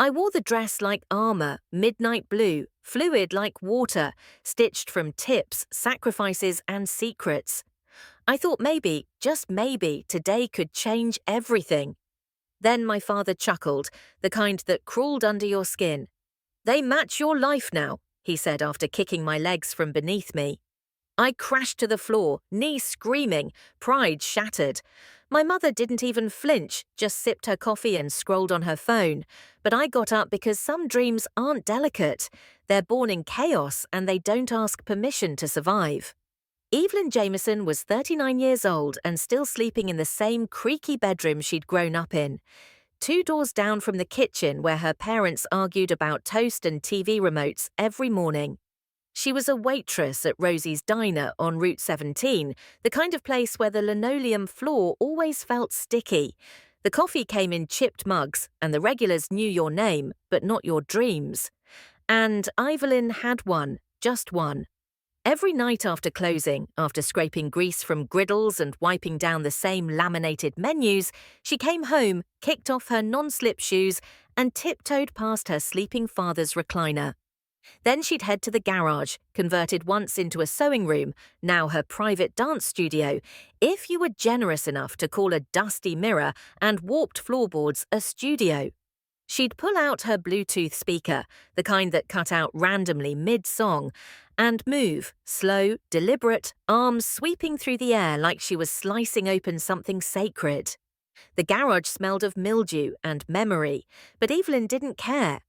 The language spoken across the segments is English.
I wore the dress like armor, midnight blue, fluid like water, stitched from tips, sacrifices, and secrets. I thought maybe, just maybe, today could change everything. Then my father chuckled, the kind that crawled under your skin. "They match your life now," he said after kicking my legs from beneath me. I crashed to the floor, knee screaming, pride shattered. My mother didn't even flinch, just sipped her coffee and scrolled on her phone. But I got up because some dreams aren't delicate. They're born in chaos and they don't ask permission to survive. Evelyn Jameson was 39 years old and still sleeping in the same creaky bedroom she'd grown up in. 2 doors down from the kitchen where her parents argued about toast and TV remotes every morning. She was a waitress at Rosie's Diner on Route 17, the kind of place where the linoleum floor always felt sticky. The coffee came in chipped mugs, and the regulars knew your name, but not your dreams. And Evelyn had one, just one. Every night after closing, after scraping grease from griddles and wiping down the same laminated menus, she came home, kicked off her non-slip shoes, and tiptoed past her sleeping father's recliner. Then she'd head to the garage, converted once into a sewing room, now her private dance studio, if you were generous enough to call a dusty mirror and warped floorboards a studio. She'd pull out her Bluetooth speaker, the kind that cut out randomly mid-song, and move, slow, deliberate, arms sweeping through the air like she was slicing open something sacred. The garage smelled of mildew and memory, but Evelyn didn't care.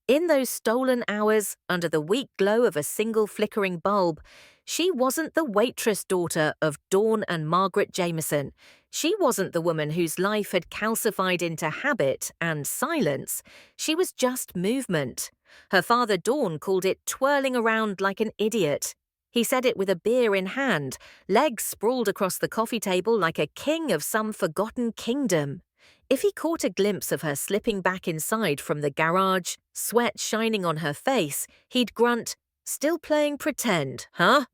In those stolen hours, under the weak glow of a single flickering bulb, she wasn't the waitress daughter of Dawn and Margaret Jameson. She wasn't the woman whose life had calcified into habit and silence. She was just movement. Her father Dawn called it twirling around like an idiot. He said it with a beer in hand, legs sprawled across the coffee table like a king of some forgotten kingdom. If he caught a glimpse of her slipping back inside from the garage, sweat shining on her face, he'd grunt, "Still playing pretend, huh?"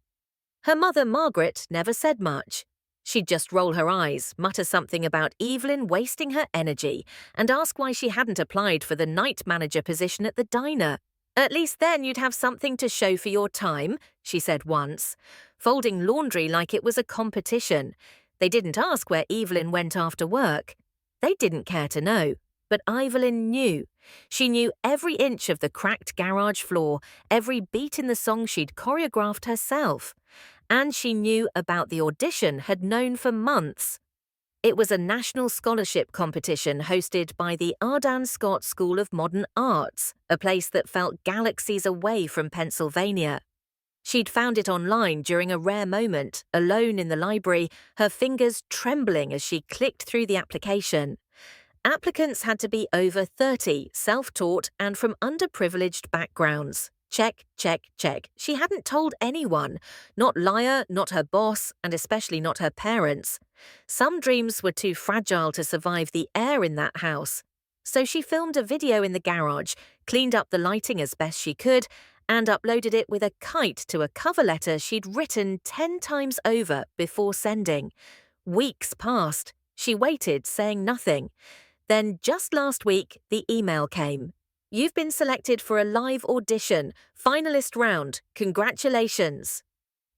Her mother, Margaret, never said much. She'd just roll her eyes, mutter something about Evelyn wasting her energy, and ask why she hadn't applied for the night manager position at the diner. "At least then you'd have something to show for your time," she said once, folding laundry like it was a competition. They didn't ask where Evelyn went after work. They didn't care to know, but Evelyn knew. She knew every inch of the cracked garage floor, every beat in the song she'd choreographed herself. And she knew about the audition, had known for months. It was a national scholarship competition hosted by the Ardan Scott School of Modern Arts, a place that felt galaxies away from Pennsylvania. She'd found it online during a rare moment, alone in the library, her fingers trembling as she clicked through the application. Applicants had to be over 30, self-taught, and from underprivileged backgrounds. Check, check, check. She hadn't told anyone. Not Liar, not her boss, and especially not her parents. Some dreams were too fragile to survive the air in that house. So she filmed a video in the garage, cleaned up the lighting as best she could, and uploaded it with a kite to a cover letter she'd written 10 times over before sending. Weeks passed. She waited, saying nothing. Then, just last week, the email came. "You've been selected for a live audition, finalist round. Congratulations."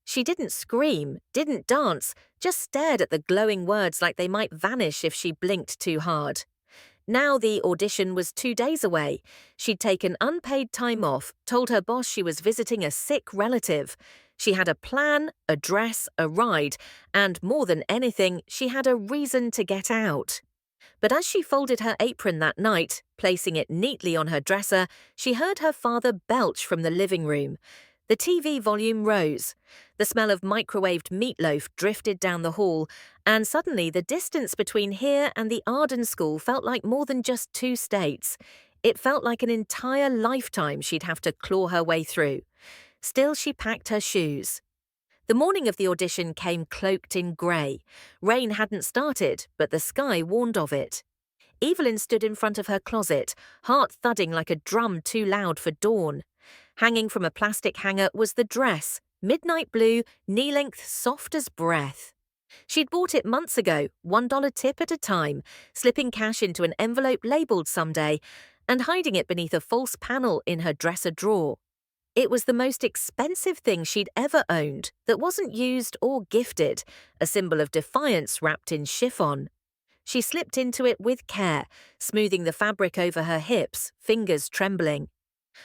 She didn't scream, didn't dance, just stared at the glowing words like they might vanish if she blinked too hard. Now the audition was 2 days away. She'd taken unpaid time off, told her boss she was visiting a sick relative. She had a plan, a dress, a ride, and more than anything, she had a reason to get out. But as she folded her apron that night, placing it neatly on her dresser, she heard her father belch from the living room. The TV volume rose. The smell of microwaved meatloaf drifted down the hall, and suddenly the distance between here and the Arden School felt like more than just 2 states. It felt like an entire lifetime she'd have to claw her way through. Still, she packed her shoes. The morning of the audition came cloaked in grey. Rain hadn't started, but the sky warned of it. Evelyn stood in front of her closet, heart thudding like a drum too loud for dawn. Hanging from a plastic hanger was the dress, midnight blue, knee-length, soft as breath. She'd bought it months ago, $1 tip at a time, slipping cash into an envelope labelled someday, and hiding it beneath a false panel in her dresser drawer. It was the most expensive thing she'd ever owned that wasn't used or gifted, a symbol of defiance wrapped in chiffon. She slipped into it with care, smoothing the fabric over her hips, fingers trembling.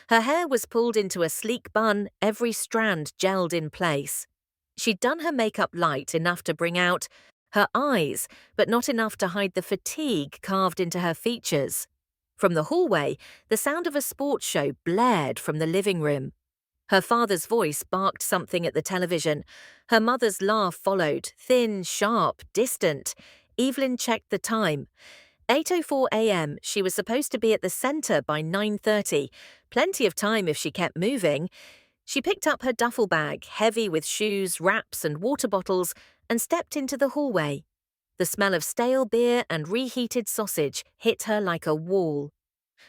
Her hair was pulled into a sleek bun, every strand gelled in place. She'd done her makeup light enough to bring out her eyes, but not enough to hide the fatigue carved into her features. From the hallway, the sound of a sports show blared from the living room. Her father's voice barked something at the television. Her mother's laugh followed, thin, sharp, distant. Evelyn checked the time. 8:04 a.m. She was supposed to be at the centre by 9:30. Plenty of time if she kept moving. She picked up her duffel bag, heavy with shoes, wraps and water bottles, and stepped into the hallway. The smell of stale beer and reheated sausage hit her like a wall.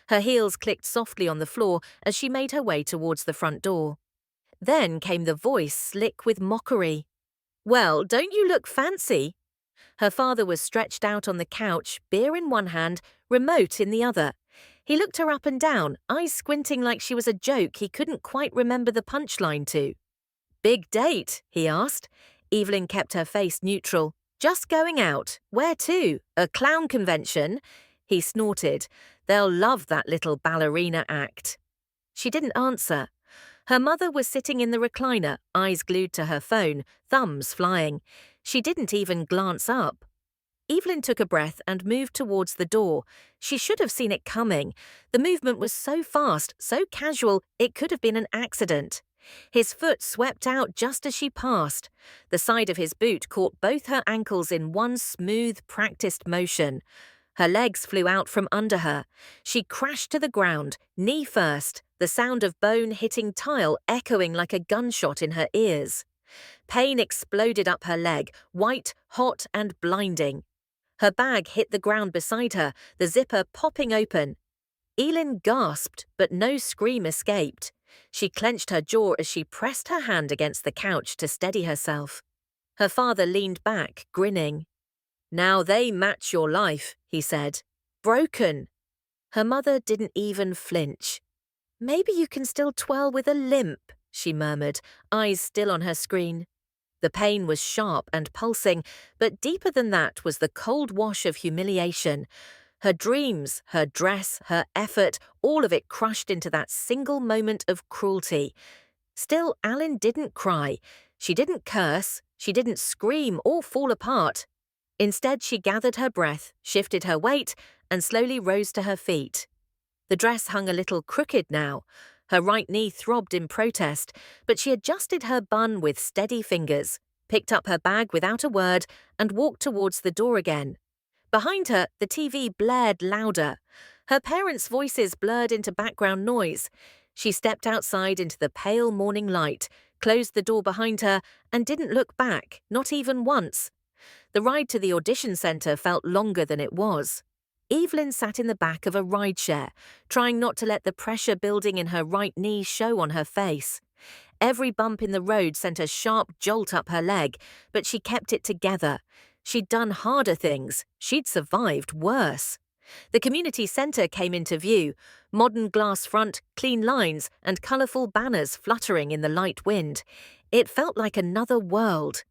Her heels clicked softly on the floor as she made her way towards the front door. Then came the voice slick with mockery. "Well, don't you look fancy?" Her father was stretched out on the couch, beer in one hand, remote in the other. He looked her up and down, eyes squinting like she was a joke he couldn't quite remember the punchline to. "Big date?" he asked. Evelyn kept her face neutral. "Just going out. Where to? A clown convention?" He snorted. "They'll love that little ballerina act." She didn't answer. Her mother was sitting in the recliner, eyes glued to her phone, thumbs flying. She didn't even glance up. Evelyn took a breath and moved towards the door. She should have seen it coming. The movement was so fast, so casual, it could have been an accident. His foot swept out just as she passed. The side of his boot caught both her ankles in one smooth, practiced motion. Her legs flew out from under her. She crashed to the ground, knee first, the sound of bone hitting tile echoing like a gunshot in her ears. Pain exploded up her leg, white, hot, and blinding. Her bag hit the ground beside her, the zipper popping open. Evelyn gasped, but no scream escaped. She clenched her jaw as she pressed her hand against the couch to steady herself. Her father leaned back, grinning. "Now they match your life," he said. "Broken." Her mother didn't even flinch. "Maybe you can still twirl with a limp," she murmured, eyes still on her screen. The pain was sharp and pulsing, but deeper than that was the cold wash of humiliation. Her dreams, her dress, her effort, all of it crushed into that single moment of cruelty. Still, Alan didn't cry. She didn't curse. She didn't scream or fall apart. Instead, she gathered her breath, shifted her weight, and slowly rose to her feet. The dress hung a little crooked now. Her right knee throbbed in protest, but she adjusted her bun with steady fingers, picked up her bag without a word, and walked towards the door again. Behind her, the TV blared louder. Her parents' voices blurred into background noise. She stepped outside into the pale morning light, closed the door behind her, and didn't look back, not even once. The ride to the audition centre felt longer than it was. Evelyn sat in the back of a rideshare, trying not to let the pressure building in her right knee show on her face. Every bump in the road sent a sharp jolt up her leg, but she kept it together. She'd done harder things. She'd survived worse. The community centre came into view, modern glass front, clean lines, and colourful banners fluttering in the light wind. It felt like another world.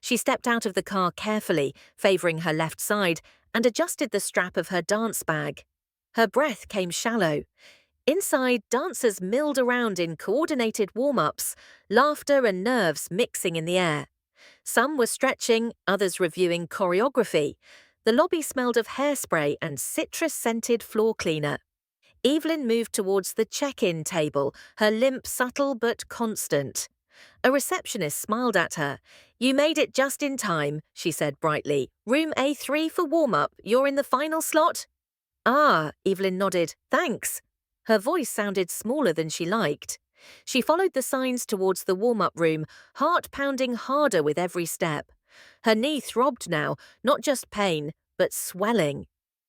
She stepped out of the car carefully, favouring her left side, and adjusted the strap of her dance bag. Her breath came shallow. Inside, dancers milled around in coordinated warm-ups, laughter and nerves mixing in the air. Some were stretching, others reviewing choreography. The lobby smelled of hairspray and citrus-scented floor cleaner. Evelyn moved towards the check-in table, her limp subtle but constant. A receptionist smiled at her. "You made it just in time," she said brightly. "Room A3 for warm-up. You're in the final slot?" "Ah," Evelyn nodded. "Thanks." Her voice sounded smaller than she liked. She followed the signs towards the warm-up room, heart pounding harder with every step. Her knee throbbed now, not just pain, but swelling.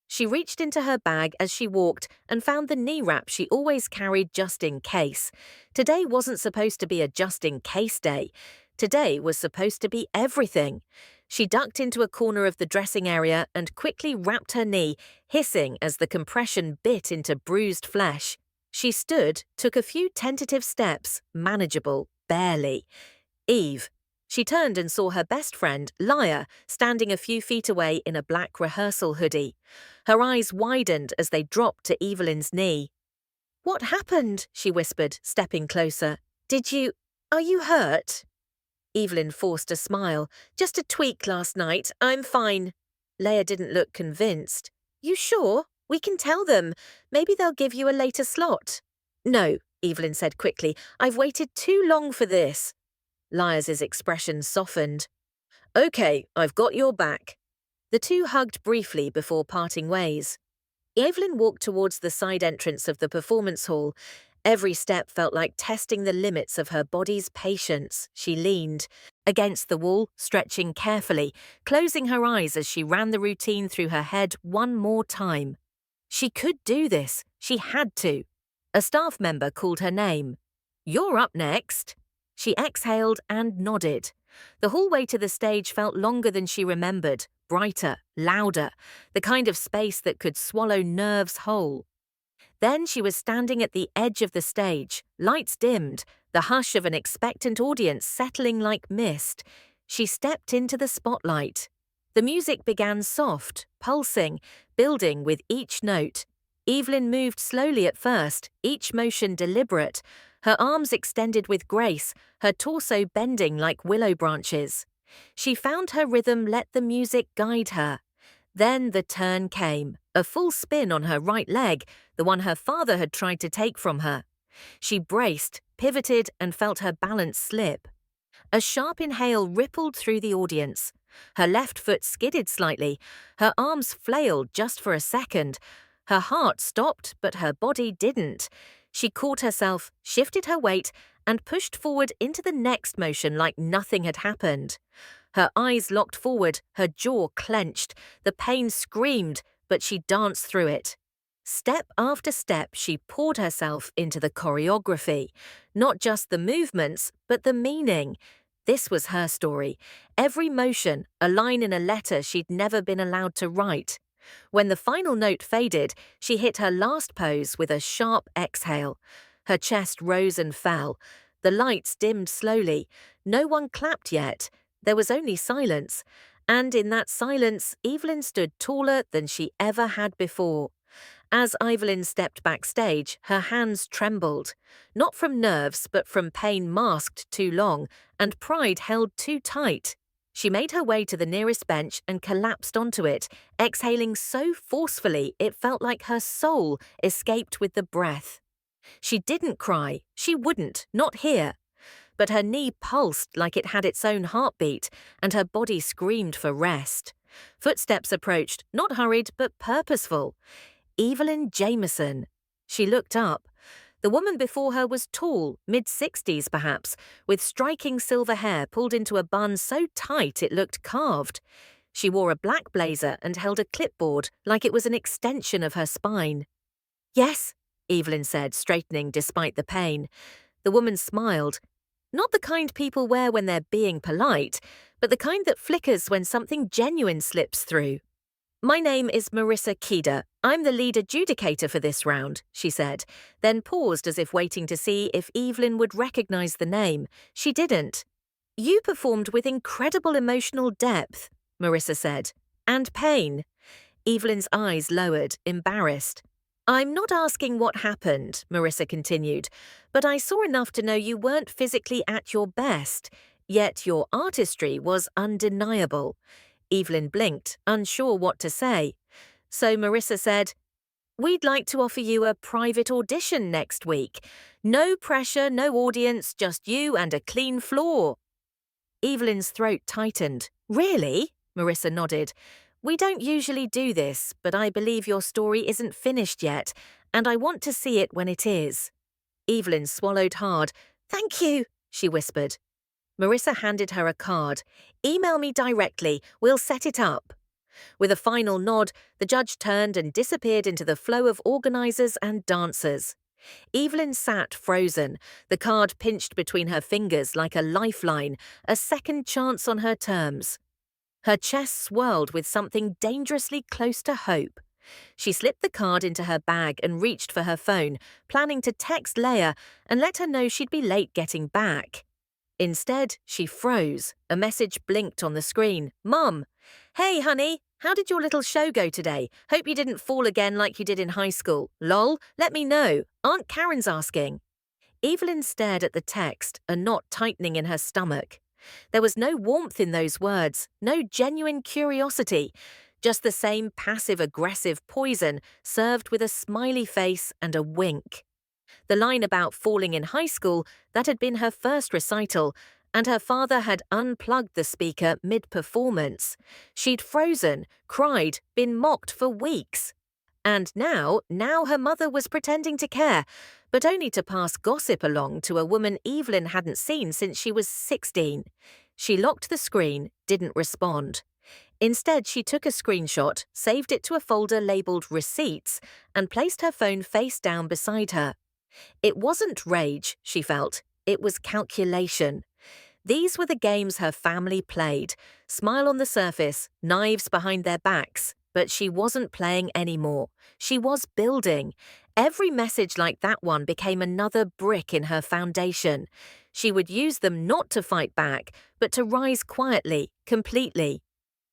She reached into her bag as she walked and found the knee wrap she always carried just in case. Today wasn't supposed to be a just-in-case day. Today was supposed to be everything. She ducked into a corner of the dressing area and quickly wrapped her knee, hissing as the compression bit into bruised flesh. She stood, took a few tentative steps, manageable, barely. Eve. She turned and saw her best friend, Lyra, standing a few feet away in a black rehearsal hoodie. Her eyes widened as they dropped to Evelyn's knee. "What happened?" she whispered, stepping closer. Are you hurt?" Evelyn forced a smile. "Just a tweak last night. I'm fine." Leia didn't look convinced. "You sure? We can tell them. Maybe they'll give you a later slot." "No," Evelyn said quickly. "I've waited too long for this." Lyra's expression softened. "Okay, I've got your back." The two hugged briefly before parting ways. Evelyn walked towards the side entrance of the performance hall. Every step felt like testing the limits of her body's patience. She leaned against the wall, stretching carefully, closing her eyes as she ran the routine through her head one more time. She could do this. She had to. A staff member called her name. "You're up next." She exhaled and nodded. The hallway to the stage felt longer than she remembered, brighter, louder, the kind of space that could swallow nerves whole. Then she was standing at the edge of the stage, lights dimmed, the hush of an expectant audience settling like mist. She stepped into the spotlight. The music began soft, pulsing, building with each note. Evelyn moved slowly at first, each motion deliberate, her arms extended with grace, her torso bending like willow branches. She found her rhythm, let the music guide her. Then the turn came, a full spin on her right leg, the one her father had tried to take from her. She braced, pivoted, and felt her balance slip. A sharp inhale rippled through the audience. Her left foot skidded slightly. Her arms flailed just for a second. Her heart stopped, but her body didn't. She caught herself, shifted her weight, and pushed forward into the next motion like nothing had happened. Her eyes locked forward, her jaw clenched. The pain screamed, but she danced through it. Step after step, she poured herself into the choreography. Not just the movements, but the meaning. This was her story. Every motion, a line in a letter she'd never been allowed to write. When the final note faded, she hit her last pose with a sharp exhale. Her chest rose and fell. The lights dimmed slowly. No one clapped yet. There was only silence. And in that silence, Evelyn stood taller than she ever had before. As Evelyn stepped backstage, her hands trembled. Not from nerves, but from pain masked too long, and pride held too tight. She made her way to the nearest bench and collapsed onto it, exhaling so forcefully it felt like her soul escaped with the breath. She didn't cry. She wouldn't, not here. But her knee pulsed like it had its own heartbeat, and her body screamed for rest. Footsteps approached, not hurried, but purposeful. Evelyn Jameson. She looked up. The woman before her was tall, mid-60s perhaps, with striking silver hair pulled into a bun so tight it looked carved. She wore a black blazer and held a clipboard like it was an extension of her spine. "Yes," Evelyn said, straightening despite the pain. The woman smiled. Not the kind people wear when they're being polite, but the kind that flickers when something genuine slips through. "My name is Marissa Kida. I'm the lead adjudicator for this round," she said, then paused as if waiting to see if Evelyn would recognize the name. She didn't. "You performed with incredible emotional depth," Marissa said. "And pain." Evelyn's eyes lowered, embarrassed. "I'm not asking what happened," Marissa continued, "but I saw enough to know you weren't physically at your best, yet your artistry was undeniable." Evelyn blinked, unsure what to say. So Marissa said, "We'd like to offer you a private audition next week. No pressure, no audience, just you and a clean floor." Evelyn's throat tightened. "Really?" Marissa nodded. "We don't usually do this, but I believe your story isn't finished yet, and I want to see it when it is." Evelyn swallowed hard. "Thank you," she whispered. Marissa handed her a card. "Email me directly. We'll set it up." With a final nod, the judge turned and disappeared into the flow of organizers and dancers. Evelyn sat frozen, the card pinched between her fingers like a lifeline, a second chance on her terms. Her chest swirled with something dangerously close to hope. She slipped the card into her bag and reached for her phone, planning to text Leia and let her know she'd be late getting back. Instead, she froze. A message blinked on the screen. Mum! Hey, honey, how did your little show go today? Hope you didn't fall again like you did in high school. Lol, let me know. Aunt Karen's asking. Evelyn stared at the text, a knot tightening in her stomach. There was no warmth in those words, no genuine curiosity, just the same passive-aggressive poison served with a smiley face and a wink. The line about falling in high school, that had been her first recital, and her father had unplugged the speaker mid-performance. She'd frozen, cried, been mocked for weeks. And now her mother was pretending to care, but only to pass gossip along to a woman Evelyn hadn't seen since she was 16. She locked the screen, didn't respond. Instead, she took a screenshot, saved it to a folder labeled Receipts, and placed her phone face down beside her. It wasn't rage, she felt. It was calculation. These were the games her family played. Smile on the surface, knives behind their backs. But she wasn't playing anymore. She was building. Every message like that one became another brick in her foundation. She would use them not to fight back, but to rise quietly, completely.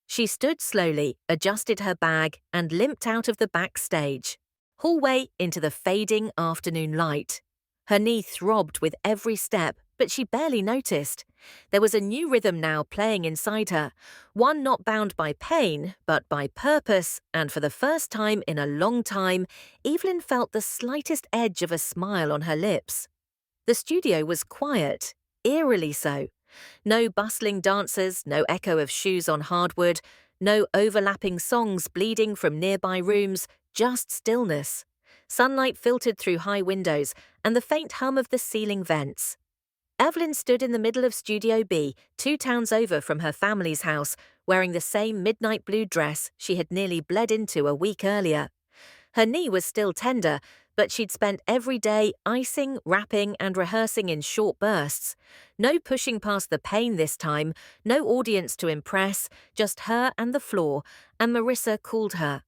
She stood slowly, adjusted her bag, and limped out of the backstage. Hallway into the fading afternoon light. Her knee throbbed with every step, but she barely noticed. There was a new rhythm now playing inside her, one not bound by pain, but by purpose, and for the first time in a long time, Evelyn felt the slightest edge of a smile on her lips. The studio was quiet, eerily so. No bustling dancers, no echo of shoes on hardwood, no overlapping songs bleeding from nearby rooms, just stillness. Sunlight filtered through high windows and the faint hum of the ceiling vents. Evelyn stood in the middle of Studio B, 2 towns over from her family's house, wearing the same midnight blue dress she had nearly bled into a week earlier. Her knee was still tender, but she'd spent every day icing, wrapping, and rehearsing in short bursts. No pushing past the pain this time, no audience to impress, just her and the floor, and Marissa called her.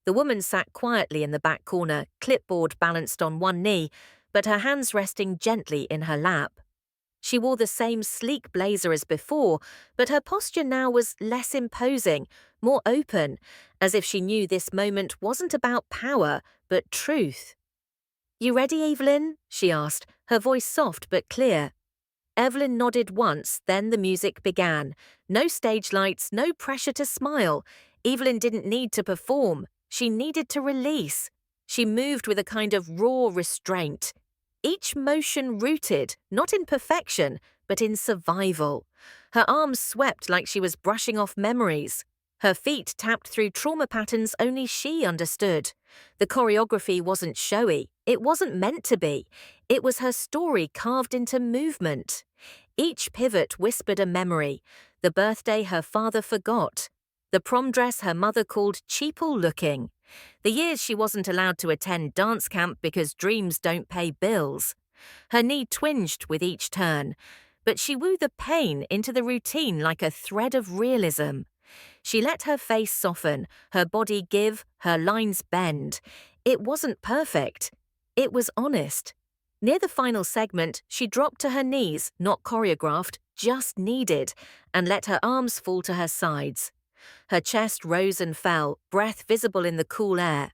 The woman sat quietly in the back corner, clipboard balanced on one knee, but her hands resting gently in her lap. She wore the same sleek blazer as before, but her posture now was less imposing, more open, as if she knew this moment wasn't about power, but truth. "You ready, Evelyn?" she asked, her voice soft but clear. Evelyn nodded once, then the music began. No stage lights, no pressure to smile. Evelyn didn't need to perform. She needed to release. She moved with a kind of raw restraint. Each motion rooted, not in perfection, but in survival. Her arms swept like she was brushing off memories. Her feet tapped through trauma patterns only she understood. The choreography wasn't showy. It wasn't meant to be. It was her story carved into movement. Each pivot whispered a memory. The birthday her father forgot. The prom dress her mother called cheaple-looking. The years she wasn't allowed to attend dance camp because dreams don't pay bills. Her knee twinged with each turn, but she wove the pain into the routine like a thread of realism. She let her face soften, her body give, her lines bend. It wasn't perfect. It was honest. Near the final segment, she dropped to her knees, not choreographed, just needed, and let her arms fall to her sides. Her chest rose and fell, breath visible in the cool air.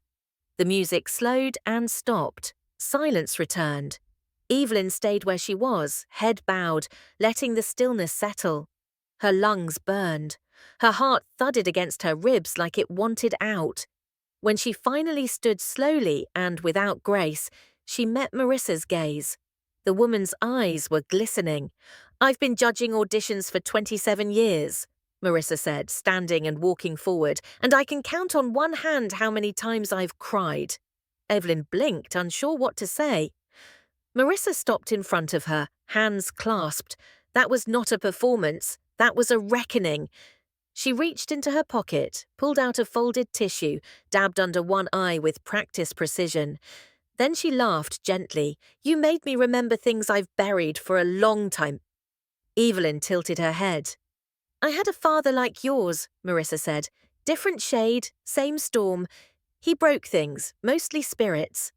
The music slowed and stopped. Silence returned. Evelyn stayed where she was, head bowed, letting the stillness settle. Her lungs burned. Her heart thudded against her ribs like it wanted out. When she finally stood slowly and without grace, she met Marissa's gaze. The woman's eyes were glistening. "I've been judging auditions for 27 years, Marissa said, standing and walking forward, "and I can count on one hand how many times I've cried." Evelyn blinked, unsure what to say. Marissa stopped in front of her, hands clasped. That was not a performance. That was a reckoning. She reached into her pocket, pulled out a folded tissue, dabbed under one eye with practiced precision. Then she laughed gently. "You made me remember things I've buried for a long time." Evelyn tilted her head. I had a father like yours, Marissa said. Different shade, same storm. He broke things, mostly spirits.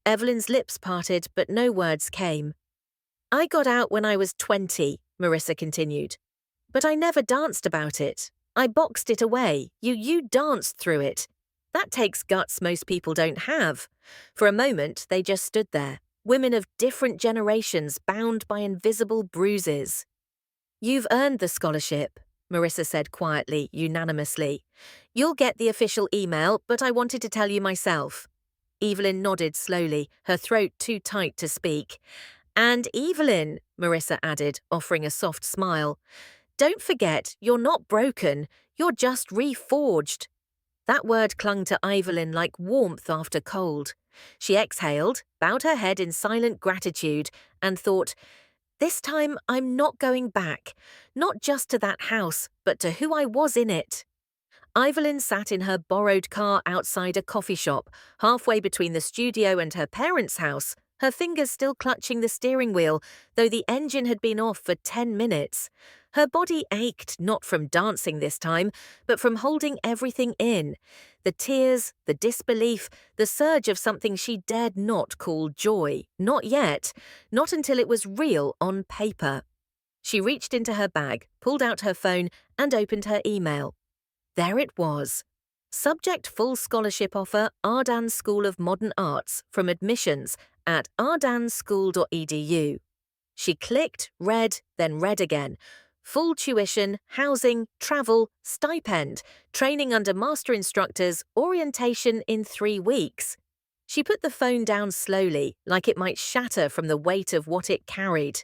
Evelyn's lips parted, but no words came. I got out when I was 20, Marissa continued. But I never danced about it. I boxed it away. You danced through it. That takes guts most people don't have. For a moment, they just stood there, women of different generations bound by invisible bruises. You've earned the scholarship, Marissa said quietly, unanimously. You'll get the official email, but I wanted to tell you myself. Evelyn nodded slowly, her throat too tight to speak. And Evelyn, Marissa added, offering a soft smile. Don't forget, you're not broken, you're just reforged. That word clung to Evelyn like warmth after cold. She exhaled, bowed her head in silent gratitude, and thought, this time I'm not going back, not just to that house, but to who I was in it. Evelyn sat in her borrowed car outside a coffee shop, halfway between the studio and her parents' house, her fingers still clutching the steering wheel, though the engine had been off for 10 minutes. Her body ached not from dancing this time, but from holding everything in. The tears, the disbelief, the surge of something she dared not call joy. Not yet. Not until it was real on paper. She reached into her bag, pulled out her phone, and opened her email. There it was. Subject full scholarship offer Ardan School of Modern Arts from admissions at ardanschool.edu. She clicked, read, then read again. Full tuition, housing, travel, stipend, training under master instructors, orientation in 3 weeks. She put the phone down slowly, like it might shatter from the weight of what it carried.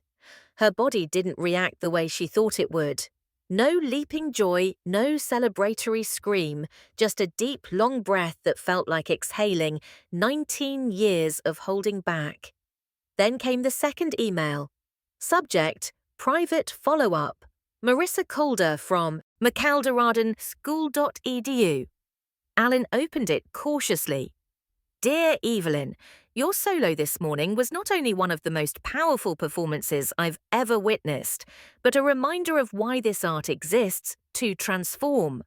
Her body didn't react the way she thought it would. No leaping joy, no celebratory scream, just a deep, long breath that felt like exhaling 19 years of holding back. Then came the second email. Subject, private follow-up. Marissa Calder from McAlderarden.school.edu. Alan opened it cautiously. Dear Evelyn, your solo this morning was not only one of the most powerful performances I've ever witnessed, but a reminder of why this art exists, to transform.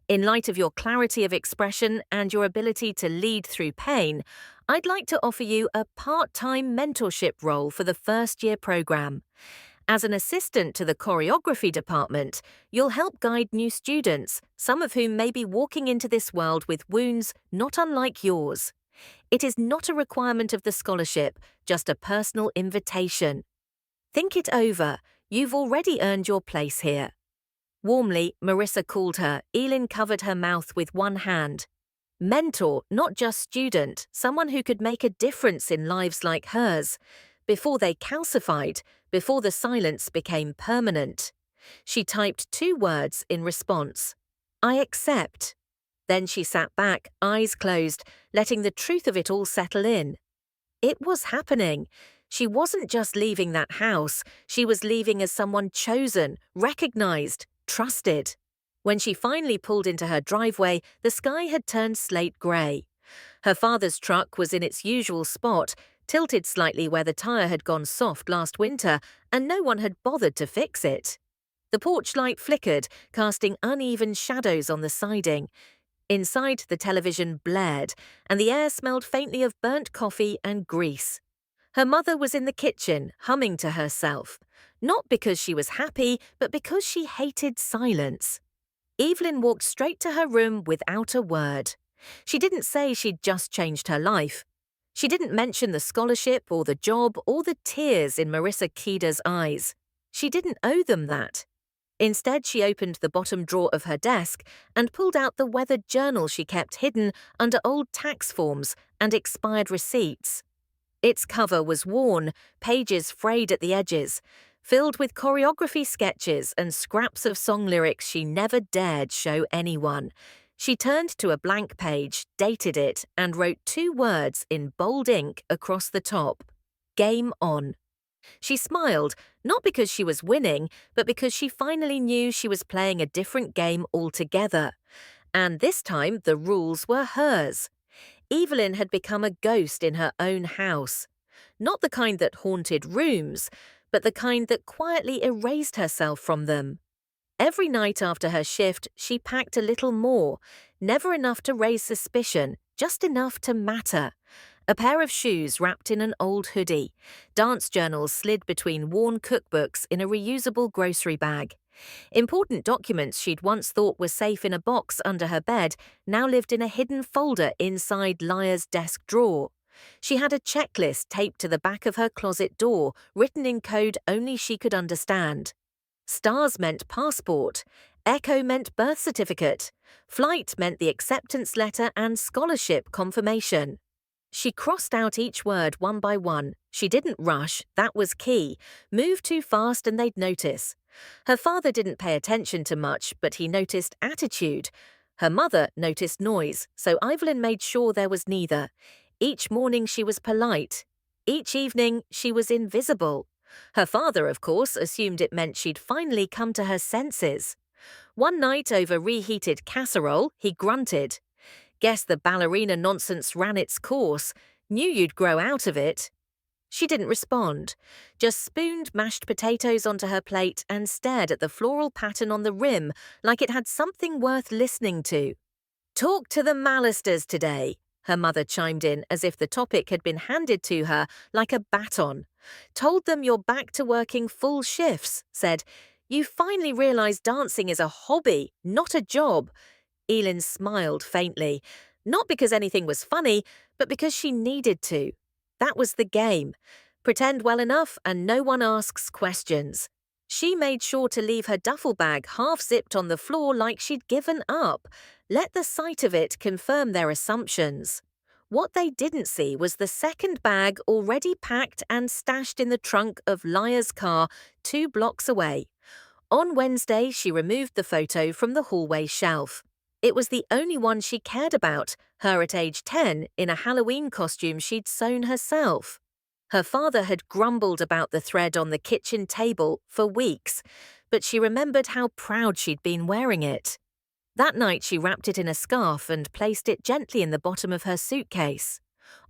In light of your clarity of expression and your ability to lead through pain, I'd like to offer you a part-time mentorship role for the first-year program. As an assistant to the choreography department, you'll help guide new students, some of whom may be walking into this world with wounds not unlike yours. It is not a requirement of the scholarship, just a personal invitation. Think it over. You've already earned your place here. Warmly, Marissa called her. Elin covered her mouth with one hand. Mentor, not just student, someone who could make a difference in lives like hers. Before they calcified, before the silence became permanent. She typed 2 words in response. I accept. Then she sat back, eyes closed, letting the truth of it all settle in. It was happening. She wasn't just leaving that house, she was leaving as someone chosen, recognized, trusted. When she finally pulled into her driveway, the sky had turned slate grey. Her father's truck was in its usual spot, tilted slightly where the tire had gone soft last winter, and no one had bothered to fix it. The porch light flickered, casting uneven shadows on the siding. Inside, the television blared, and the air smelled faintly of burnt coffee and grease. Her mother was in the kitchen, humming to herself, not because she was happy, but because she hated silence. Evelyn walked straight to her room without a word. She didn't say she'd just changed her life. She didn't mention the scholarship or the job or the tears in Marissa Keda's eyes. She didn't owe them that. Instead, she opened the bottom drawer of her desk and pulled out the weathered journal she kept hidden under old tax forms and expired receipts. Its cover was worn, pages frayed at the edges, filled with choreography sketches and scraps of song lyrics she never dared show anyone. She turned to a blank page, dated it, and wrote 2 words in bold ink across the top. Game on. She smiled, not because she was winning, but because she finally knew she was playing a different game altogether. And this time the rules were hers. Evelyn had become a ghost in her own house. Not the kind that haunted rooms, but the kind that quietly erased herself from them. Every night after her shift, she packed a little more, never enough to raise suspicion, just enough to matter. A pair of shoes wrapped in an old hoodie, dance journals slid between worn cookbooks in a reusable grocery bag. Important documents she'd once thought were safe in a box under her bed now lived in a hidden folder inside Liar's desk drawer. She had a checklist taped to the back of her closet door, written in code only she could understand. Stars meant passport, Echo meant birth certificate, flight meant the acceptance letter and scholarship confirmation. She crossed out each word one by one. She didn't rush, that was key. Move too fast and they'd notice. Her father didn't pay attention to much, but he noticed attitude. Her mother noticed noise, so Evelyn made sure there was neither. Each morning she was polite. Each evening she was invisible. Her father, of course, assumed it meant she'd finally come to her senses. One night over reheated casserole, he grunted. Guess the ballerina nonsense ran its course. Knew you'd grow out of it. She didn't respond, just spooned mashed potatoes onto her plate and stared at the floral pattern on the rim like it had something worth listening to. "Talk to the Mallisters today," her mother chimed in as if the topic had been handed to her like a baton. "Told them you're back to working full shifts," said, "You finally realize dancing is a hobby, not a job." Elin smiled faintly, not because anything was funny, but because she needed to. That was the game. Pretend well enough and no one asks questions. She made sure to leave her duffel bag half-zipped on the floor like she'd given up. Let the sight of it confirm their assumptions. What they didn't see was the second bag already packed and stashed in the trunk of Liar's car 2 blocks away. On Wednesday, she removed the photo from the hallway shelf. It was the only one she cared about, her at age 10 in a Halloween costume she'd sewn herself. Her father had grumbled about the thread on the kitchen table for weeks, but she remembered how proud she'd been wearing it. That night she wrapped it in a scarf and placed it gently in the bottom of her suitcase.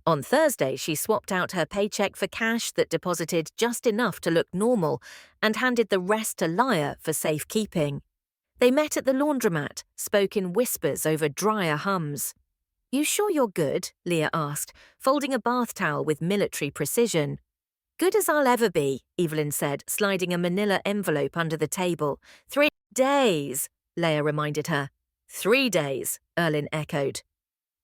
On Thursday she swapped out her paycheck for cash that deposited just enough to look normal and handed the rest to Liar for safekeeping. They met at the laundromat, spoke in whispers over drier hums. "You sure you're good?" Leah asked, folding a bath towel with military precision. "Good as I'll ever be," Evelyn said, sliding a manila envelope under the table. 3 days, Leah reminded her. 3 days, Erlin echoed.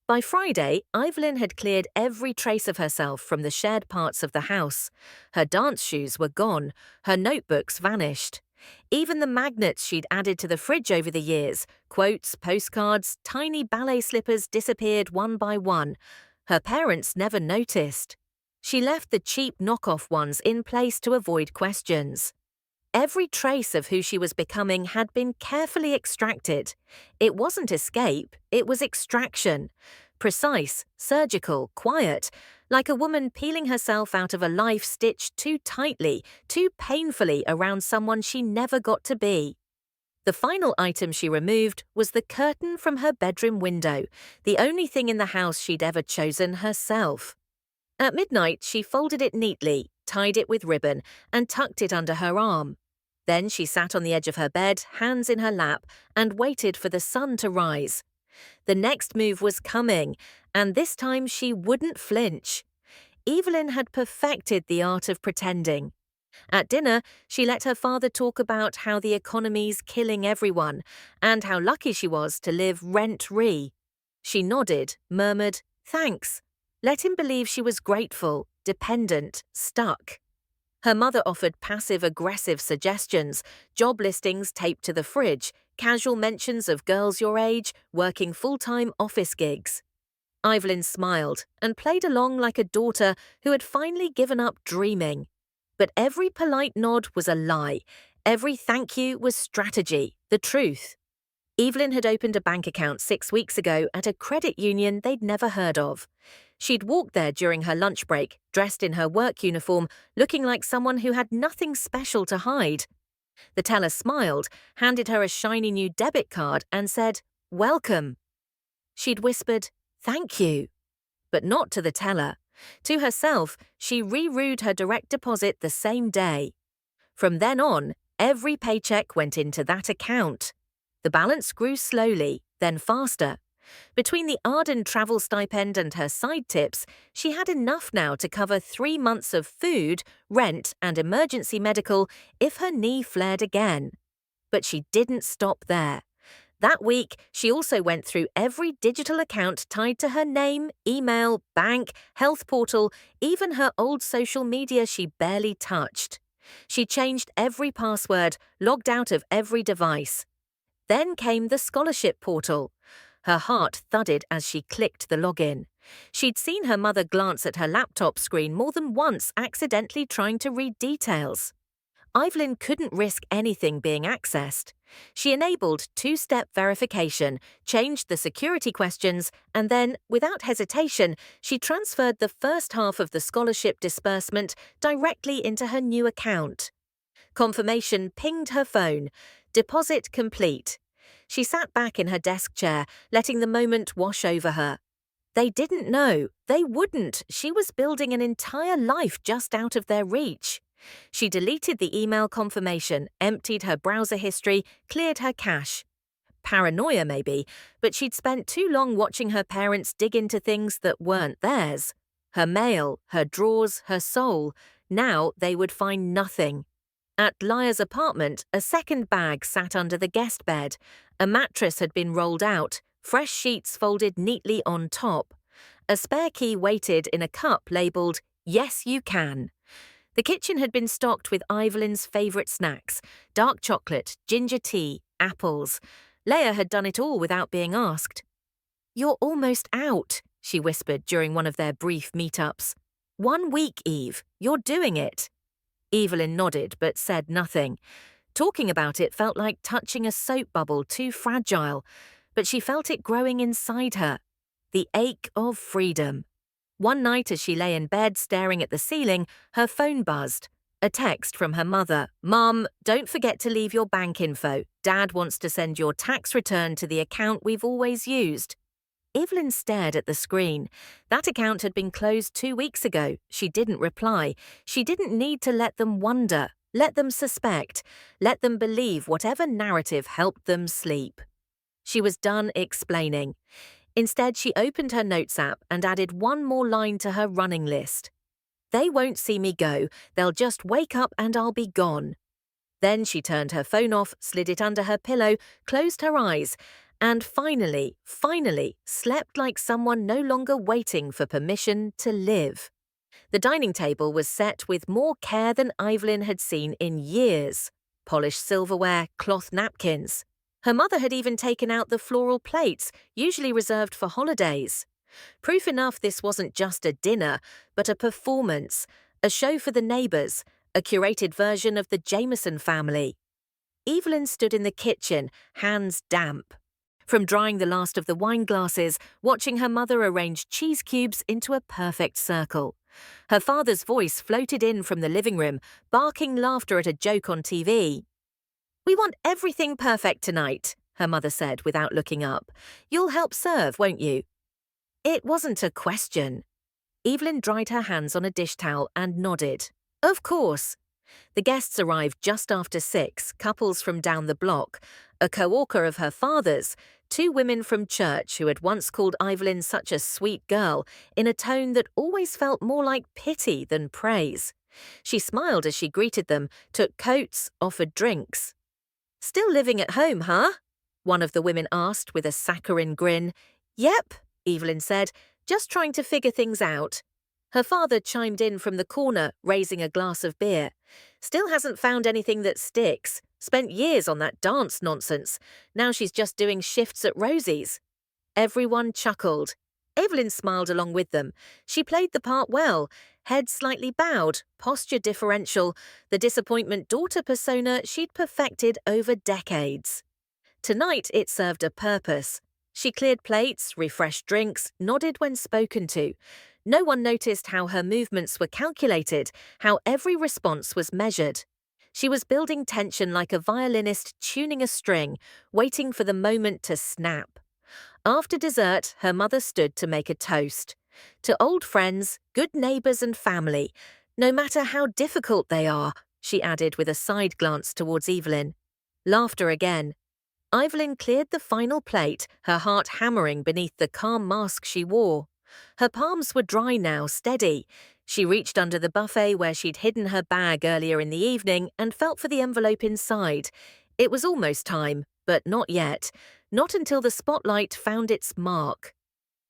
By Friday, Evelyn had cleared every trace of herself from the shared parts of the house. Her dance shoes were gone, her notebooks vanished. Even the magnets she'd added to the fridge over the years, quotes, postcards, tiny ballet slippers disappeared one by one. Her parents never noticed. She left the cheap knockoff ones in place to avoid questions. Every trace of who she was becoming had been carefully extracted. It wasn't escape, it was extraction. Precise, surgical, quiet, like a woman peeling herself out of a life stitched too tightly, too painfully around someone she never got to be. The final item she removed was the curtain from her bedroom window, the only thing in the house she'd ever chosen herself. At midnight, she folded it neatly, tied it with ribbon, and tucked it under her arm. Then she sat on the edge of her bed, hands in her lap, and waited for the sun to rise. The next move was coming, and this time she wouldn't flinch. Evelyn had perfected the art of pretending. At dinner, she let her father talk about how the economy's killing everyone, and how lucky she was to live rent-free. She nodded, murmured, "Thanks." Let him believe she was grateful, dependent, stuck. Her mother offered passive-aggressive suggestions, job listings taped to the fridge, casual mentions of girls your age, working full-time office gigs. Evelyn smiled and played along like a daughter who had finally given up dreaming. But every polite nod was a lie. Every thank you was strategy, the truth. Evelyn had opened a bank account 6 weeks ago at a credit union they'd never heard of. She'd walked there during her lunch break, dressed in her work uniform, looking like someone who had nothing special to hide. The teller smiled, handed her a shiny new debit card, and said, "Welcome." She'd whispered, "Thank you." But not to the teller. To herself, she rerouted her direct deposit the same day. From then on, Every paycheck went into that account. The balance grew slowly, then faster. Between the Arden travel stipend and her side tips, she had enough now to cover 3 months of food, rent, and emergency medical if her knee flared again. But she didn't stop there. That week, she also went through every digital account tied to her name, email, bank, health portal, even her old social media she barely touched. She changed every password, logged out of every device. Then came the scholarship portal. Her heart thudded as she clicked the login. She'd seen her mother glance at her laptop screen more than once, accidentally trying to read details. Evelyn couldn't risk anything being accessed. She enabled two-step verification, changed the security questions, and then, without hesitation, she transferred the first half of the scholarship disbursement directly into her new account. Confirmation pinged her phone. Deposit complete. She sat back in her desk chair, letting the moment wash over her. They didn't know. They wouldn't. She was building an entire life just out of their reach. She deleted the email confirmation, emptied her browser history, cleared her cache. Paranoia, maybe, but she'd spent too long watching her parents dig into things that weren't theirs. Her mail, her drawers, her soul. Now they would find nothing. At Lyra's apartment, a second bag sat under the guest bed. A mattress had been rolled out, fresh sheets folded neatly on top. A spare key waited in a cup labelled, "Yes, you can." The kitchen had been stocked with Evelyn's favourite snacks: dark chocolate, ginger tea, apples. Leia had done it all without being asked. "You're almost out," she whispered during one of their brief meetups. "1 week, Eve. You're doing it." Evelyn nodded but said nothing. Talking about it felt like touching a soap bubble too fragile, but she felt it growing inside her. The ache of freedom. One night as she lay in bed staring at the ceiling, her phone buzzed. A text from her mother. "Mom, don't forget to leave your bank info. Dad wants to send your tax return to the account we've always used." Evelyn stared at the screen. That account had been closed 2 weeks ago. She didn't reply. She didn't need to let them wonder, let them suspect, let them believe whatever narrative helped them sleep. She was done explaining. Instead, she opened her notes app and added one more line to her running list. "They won't see me go. They'll just wake up and I'll be gone." Then she turned her phone off, slid it under her pillow, closed her eyes, and finally, slept like someone no longer waiting for permission to live. The dining table was set with more care than Evelyn had seen in years. Polished silverware, cloth napkins. Her mother had even taken out the floral plates, usually reserved for holidays. Proof enough this wasn't just a dinner, but a performance, a show for the neighbours, a curated version of the Jameson family. Evelyn stood in the kitchen, hands damp. From drying the last of the wine glasses, watching her mother arrange cheese cubes into a perfect circle. Her father's voice floated in from the living room, barking laughter at a joke on TV. "We want everything perfect tonight," her mother said without looking up. "You'll help serve, won't you?" It wasn't a question. Evelyn dried her hands on a dish towel and nodded. "Of course." The guests arrived just after 6, couples from down the block, a co-worker of her father's, 2 women from church who had once called Evelyn such a sweet girl in a tone that always felt more like pity than praise. She smiled as she greeted them, took coats, offered drinks. "Still living at home, huh?" one of the women asked with a saccharine grin. "Yep," Evelyn said, "just trying to figure things out." Her father chimed in from the corner, raising a glass of beer. "Still hasn't found anything that sticks. Spent years on that dance nonsense. Now she's just doing shifts at Rosie's." Everyone chuckled. Evelyn smiled along with them. She played the part well. Head slightly bowed, posture differential, the disappointment daughter persona she'd perfected over decades. Tonight it served a purpose. She cleared plates, refreshed drinks, nodded when spoken to. No one noticed how her movements were calculated, how every response was measured. She was building tension like a violinist tuning a string, waiting for the moment to snap. After dessert, her mother stood to make a toast. To old friends, good neighbours and family. No matter how difficult they are, she added with a side glance towards Evelyn. Laughter again. Evelyn cleared the final plate, her heart hammering beneath the calm mask she wore. Her palms were dry now, steady. She reached under the buffet where she'd hidden her bag earlier in the evening and felt for the envelope inside. It was almost time, but not yet. Not until the spotlight found its mark.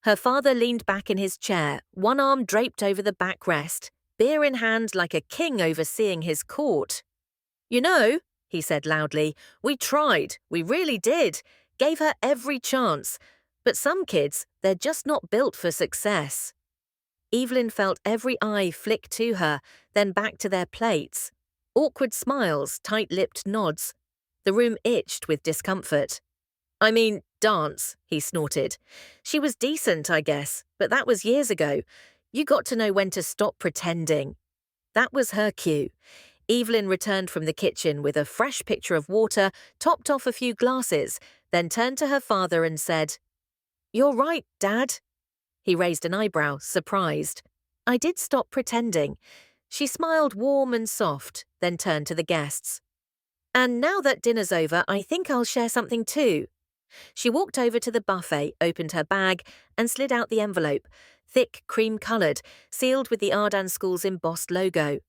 Her father leaned back in his chair, one arm draped over the backrest, beer in hand like a king overseeing his court. "You know," he said loudly, "we tried, we really did, gave her every chance. But some kids, they're just not built for success." Evelyn felt every eye flick to her, then back to their plates. Awkward smiles, tight-lipped nods. The room itched with discomfort. "I mean, dance," he snorted. "She was decent, I guess, but that was years ago. You got to know when to stop pretending." That was her cue. Evelyn returned from the kitchen with a fresh pitcher of water, topped off a few glasses, then turned to her father and said, "You're right, Dad." He raised an eyebrow, surprised. "I did stop pretending." She smiled warm and soft, then turned to the guests. "And now that dinner's over, I think I'll share something too." She walked over to the buffet, opened her bag, and slid out the envelope, thick, cream-coloured, sealed with the Ardan School's embossed logo.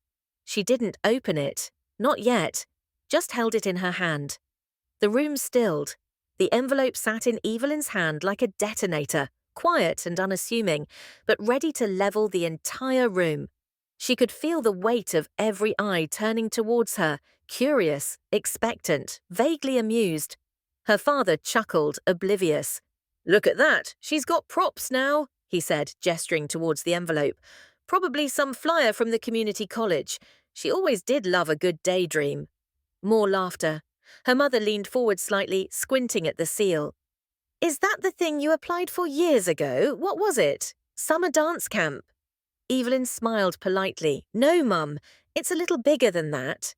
She didn't open it. Not yet. Just held it in her hand. The room stilled. The envelope sat in Evelyn's hand like a detonator, quiet and unassuming, but ready to level the entire room. She could feel the weight of every eye turning towards her, curious, expectant, vaguely amused. Her father chuckled, oblivious. "Look at that, she's got props now," he said, gesturing towards the envelope. "Probably some flyer from the community college. She always did love a good daydream." More laughter. Her mother leaned forward slightly, squinting at the seal. "Is that the thing you applied for years ago? What was it? Summer dance camp?" Evelyn smiled politely. "No, Mum. It's a little bigger than that."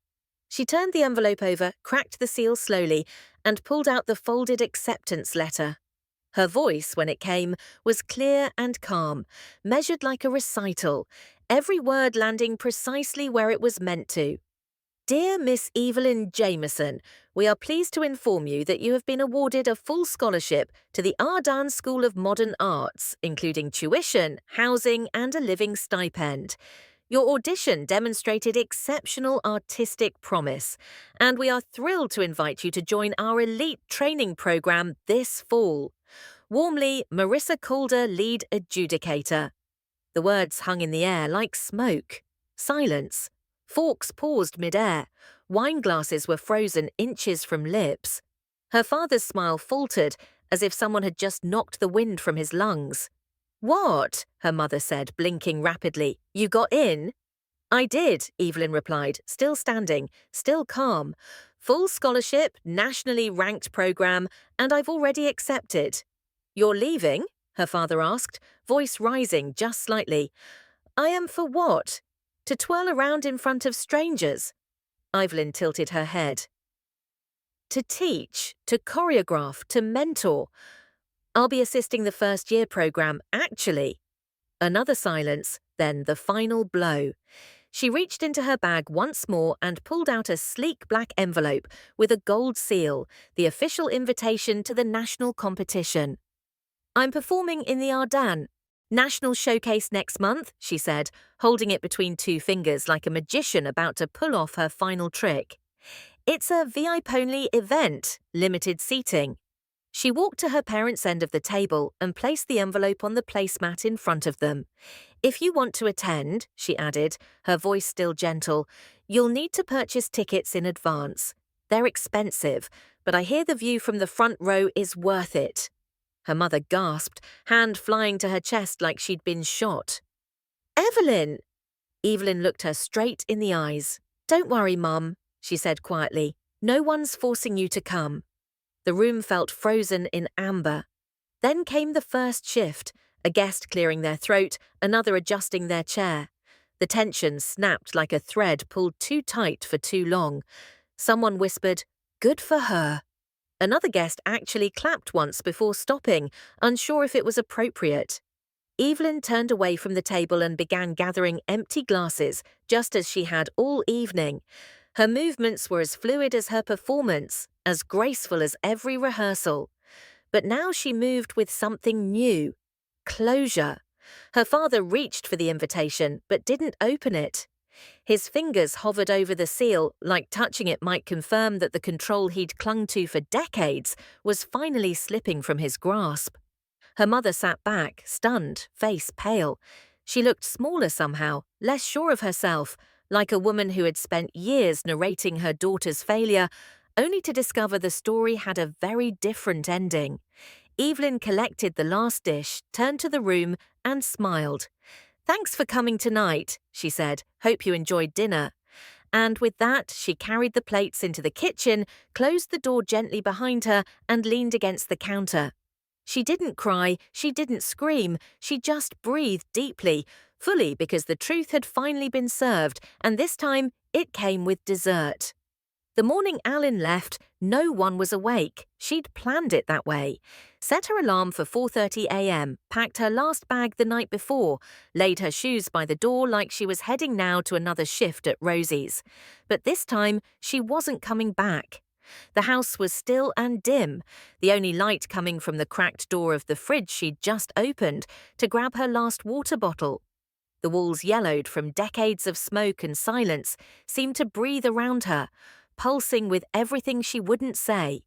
She turned the envelope over, cracked the seal slowly, and pulled out the folded acceptance letter. Her voice, when it came, was clear and calm, measured like a recital, every word landing precisely where it was meant to. "Dear Miss Evelyn Jameson, we are pleased to inform you that you have been awarded a full scholarship to the Ardan School of Modern Arts, including tuition, housing, and a living stipend. Your audition demonstrated exceptional artistic promise, and we are thrilled to invite you to join our elite training program this fall. Warmly, Marissa Calder, lead adjudicator." The words hung in the air like smoke. Silence. Forks paused mid-air. Wine glasses were frozen inches from lips. Her father's smile faltered, as if someone had just knocked the wind from his lungs. "What?" her mother said, blinking rapidly. "You got in?" "I did," Evelyn replied, still standing, still calm. "Full scholarship, nationally ranked program, and I've already accepted." "You're leaving?" her father asked, voice rising just slightly. "I am for what? To twirl around in front of strangers?" Evelyn tilted her head. "To teach, to choreograph, to mentor. I'll be assisting the first-year program, actually." Another silence, then the final blow. She reached into her bag once more and pulled out a sleek black envelope with a gold seal, the official invitation to the national competition. "I'm performing in the Ardan. National showcase next month," she said, holding it between two fingers like a magician about to pull off her final trick. "It's a VIP-only event, limited seating." She walked to her parents' end of the table and placed the envelope on the placemat in front of them. "If you want to attend," she added, her voice still gentle, "you'll need to purchase tickets in advance. They're expensive, but I hear the view from the front row is worth it." Her mother gasped, hand flying to her chest like she'd been shot. "Evelyn!" Evelyn looked her straight in the eyes. "Don't worry, Mum," she said quietly. "No one's forcing you to come." The room felt frozen in amber. Then came the first shift, a guest clearing their throat, another adjusting their chair. The tension snapped like a thread pulled too tight for too long. Someone whispered, "Good for her." Another guest actually clapped once before stopping, unsure if it was appropriate. Evelyn turned away from the table and began gathering empty glasses, just as she had all evening. Her movements were as fluid as her performance, as graceful as every rehearsal. But now she moved with something new. Closure. Her father reached for the invitation, but didn't open it. His fingers hovered over the seal, like touching it might confirm that the control he'd clung to for decades was finally slipping from his grasp. Her mother sat back, stunned, face pale. She looked smaller somehow, less sure of herself, like a woman who had spent years narrating her daughter's failure, only to discover the story had a very different ending. Evelyn collected the last dish, turned to the room, and smiled. "Thanks for coming tonight," she said. "Hope you enjoyed dinner." And with that, she carried the plates into the kitchen, closed the door gently behind her, and leaned against the counter. She didn't cry, she didn't scream, she just breathed deeply, fully because the truth had finally been served, and this time it came with dessert. The morning Alan left, no one was awake. She'd planned it that way. Set her alarm for 4:30 a.m., packed her last bag the night before, laid her shoes by the door like she was heading now to another shift at Rosie's. But this time, she wasn't coming back. The house was still and dim, the only light coming from the cracked door of the fridge she'd just opened to grab her last water bottle. The walls, yellowed from decades of smoke and silence, seemed to breathe around her, pulsing with everything she wouldn't say.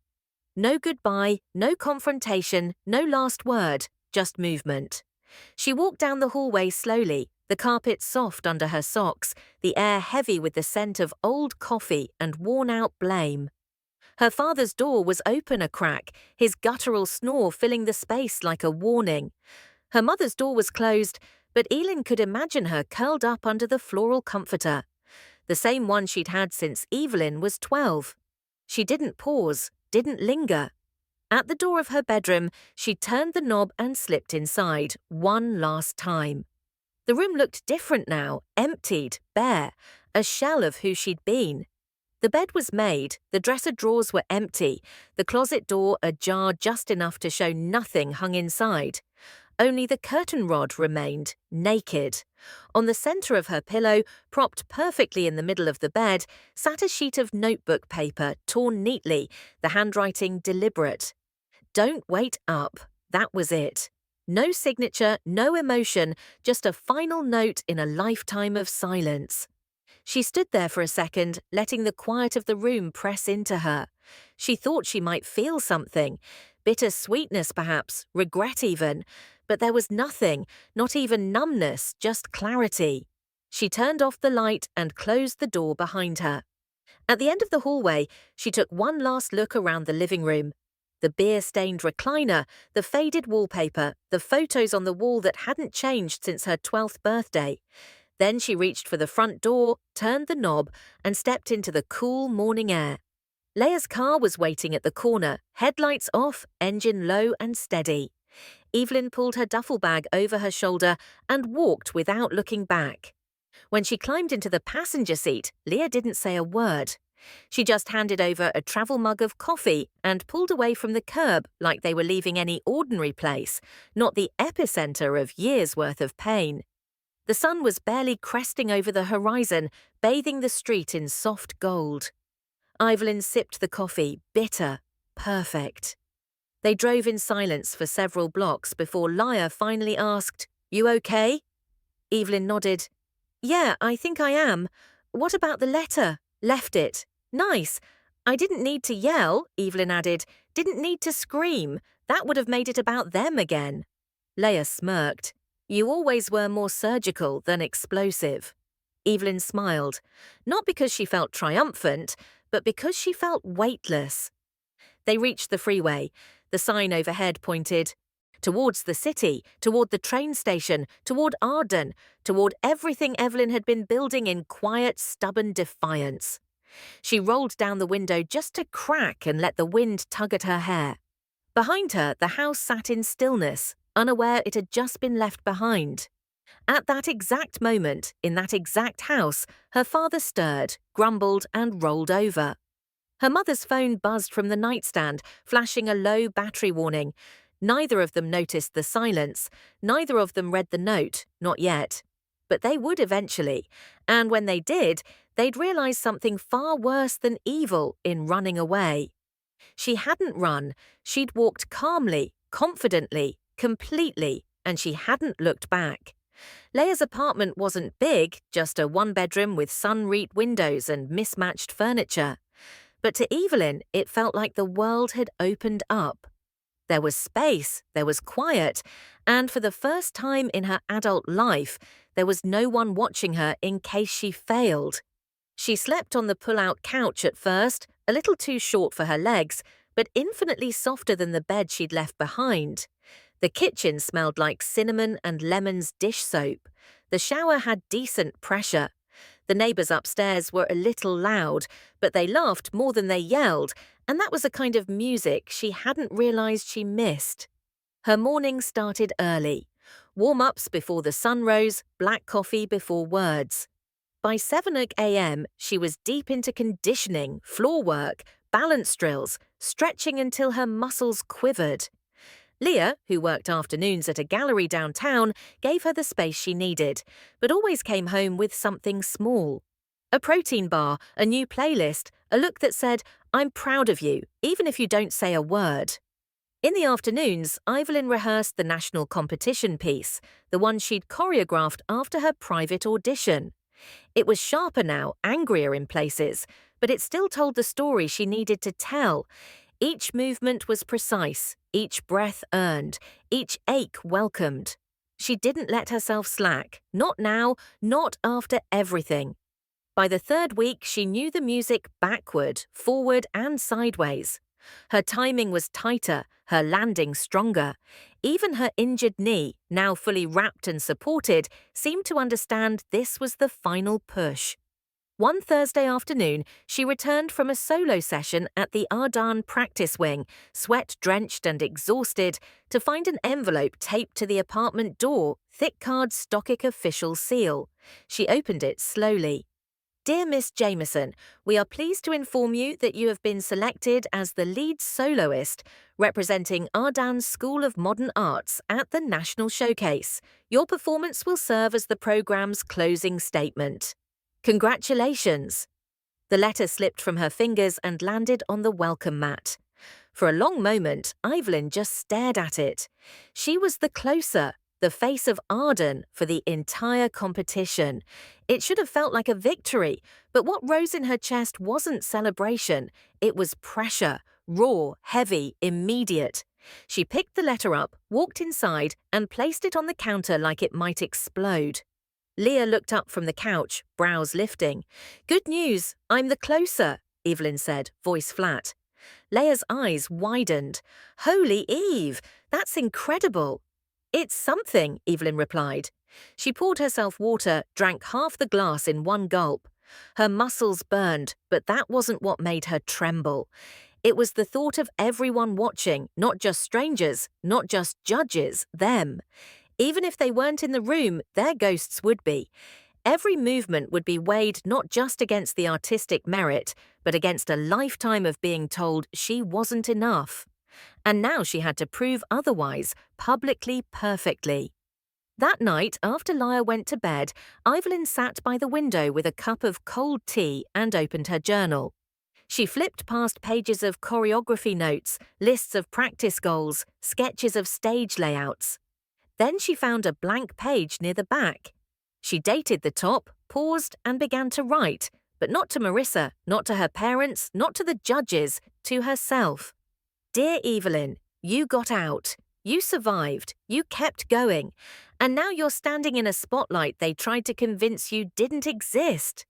No goodbye, no confrontation, no last word, just movement. She walked down the hallway slowly, the carpet soft under her socks, the air heavy with the scent of old coffee and worn-out blame. Her father's door was open a crack, his guttural snore filling the space like a warning. Her mother's door was closed, but Elin could imagine her curled up under the floral comforter, the same one she'd had since Evelyn was 12. She didn't pause, didn't linger. At the door of her bedroom, she turned the knob and slipped inside, one last time. The room looked different now, emptied, bare, a shell of who she'd been. The bed was made, the dresser drawers were empty, the closet door ajar just enough to show nothing hung inside. Only the curtain rod remained, naked. On the center of her pillow, propped perfectly in the middle of the bed, sat a sheet of notebook paper, torn neatly, the handwriting deliberate. "Don't wait up." That was it. No signature, no emotion, just a final note in a lifetime of silence. She stood there for a second, letting the quiet of the room press into her. She thought she might feel something. Bitter sweetness, perhaps, regret even. But there was nothing, not even numbness, just clarity. She turned off the light and closed the door behind her. At the end of the hallway, she took one last look around the living room. The beer-stained recliner, the faded wallpaper, the photos on the wall that hadn't changed since her 12th birthday. Then she reached for the front door, turned the knob, and stepped into the cool morning air. Leia's car was waiting at the corner, headlights off, engine low and steady. Evelyn pulled her duffel bag over her shoulder and walked without looking back. When she climbed into the passenger seat, Leia didn't say a word. She just handed over a travel mug of coffee and pulled away from the curb like they were leaving any ordinary place, not the epicenter of years' worth of pain. The sun was barely cresting over the horizon, bathing the street in soft gold. Evelyn sipped the coffee, bitter, perfect. They drove in silence for several blocks before Leia finally asked, "You okay?" Evelyn nodded. "Yeah, I think I am. What about the letter? Left it. Nice. I didn't need to yell," Evelyn added. "Didn't need to scream. That would have made it about them again." Leia smirked. "You always were more surgical than explosive." Evelyn smiled, not because she felt triumphant, but because she felt weightless. They reached the freeway. The sign overhead pointed towards the city, toward the train station, toward Arden, toward everything Evelyn had been building in quiet, stubborn defiance. She rolled down the window just to crack and let the wind tug at her hair. Behind her, the house sat in stillness, unaware it had just been left behind. At that exact moment, in that exact house, her father stirred, grumbled, and rolled over. Her mother's phone buzzed from the nightstand, flashing a low battery warning. Neither of them noticed the silence. Neither of them read the note, not yet. But they would eventually, and when they did, they'd realize something far worse than evil in running away. She hadn't run, she'd walked calmly, confidently, completely, and she hadn't looked back. Leia's apartment wasn't big, just a one-bedroom with sun-reet windows and mismatched furniture. But to Evelyn, it felt like the world had opened up. There was space, there was quiet, and for the first time in her adult life, there was no one watching her in case she failed. She slept on the pull-out couch at first, a little too short for her legs, but infinitely softer than the bed she'd left behind. The kitchen smelled like cinnamon and lemons dish soap. The shower had decent pressure. The neighbours upstairs were a little loud, but they laughed more than they yelled, and that was a kind of music she hadn't realised she missed. Her morning started early. Warm-ups before the sun rose, black coffee before words. By 7 a.m, she was deep into conditioning, floor work, balance drills, stretching until her muscles quivered. Leah, who worked afternoons at a gallery downtown, gave her the space she needed, but always came home with something small. A protein bar, a new playlist, a look that said, "I'm proud of you, even if you don't say a word." In the afternoons, Evelyn rehearsed the national competition piece, the one she'd choreographed after her private audition. It was sharper now, angrier in places, but it still told the story she needed to tell. Each movement was precise, each breath earned, each ache welcomed. She didn't let herself slack, not now, not after everything. By the third week, she knew the music backward, forward, and sideways. Her timing was tighter, her landing stronger. Even her injured knee, now fully wrapped and supported, seemed to understand this was the final push. One Thursday afternoon, she returned from a solo session at the Ardan practice wing, sweat-drenched and exhausted, to find an envelope taped to the apartment door, thick card Stockic official seal. She opened it slowly. "Dear Miss Jameson, we are pleased to inform you that you have been selected as the lead soloist representing Ardan's School of Modern Arts at the National Showcase. Your performance will serve as the program's closing statement. Congratulations." The letter slipped from her fingers and landed on the welcome mat. For a long moment, Evelyn just stared at it. She was the closer, the face of Arden for the entire competition. It should have felt like a victory, but what rose in her chest wasn't celebration. It was pressure, raw, heavy, immediate. She picked the letter up, walked inside, and placed it on the counter like it might explode. Leah looked up from the couch, brows lifting. "Good news, I'm the closer," Evelyn said, voice flat. Leia's eyes widened. "Holy Eve, that's incredible." "It's something," Evelyn replied. She poured herself water, drank half the glass in one gulp. Her muscles burned, but that wasn't what made her tremble. It was the thought of everyone watching, not just strangers, not just judges, them. Even if they weren't in the room, their ghosts would be. Every movement would be weighed not just against the artistic merit, but against a lifetime of being told she wasn't enough. And now she had to prove otherwise, publicly, perfectly. That night, after Leia went to bed, Evelyn sat by the window with a cup of cold tea and opened her journal. She flipped past pages of choreography notes, lists of practice goals, sketches of stage layouts. Then she found a blank page near the back. She dated the top, paused, and began to write, but not to Marissa, not to her parents, not to the judges, to herself. "Dear Evelyn, you got out. You survived. You kept going. And now you're standing in a spotlight they tried to convince you didn't exist.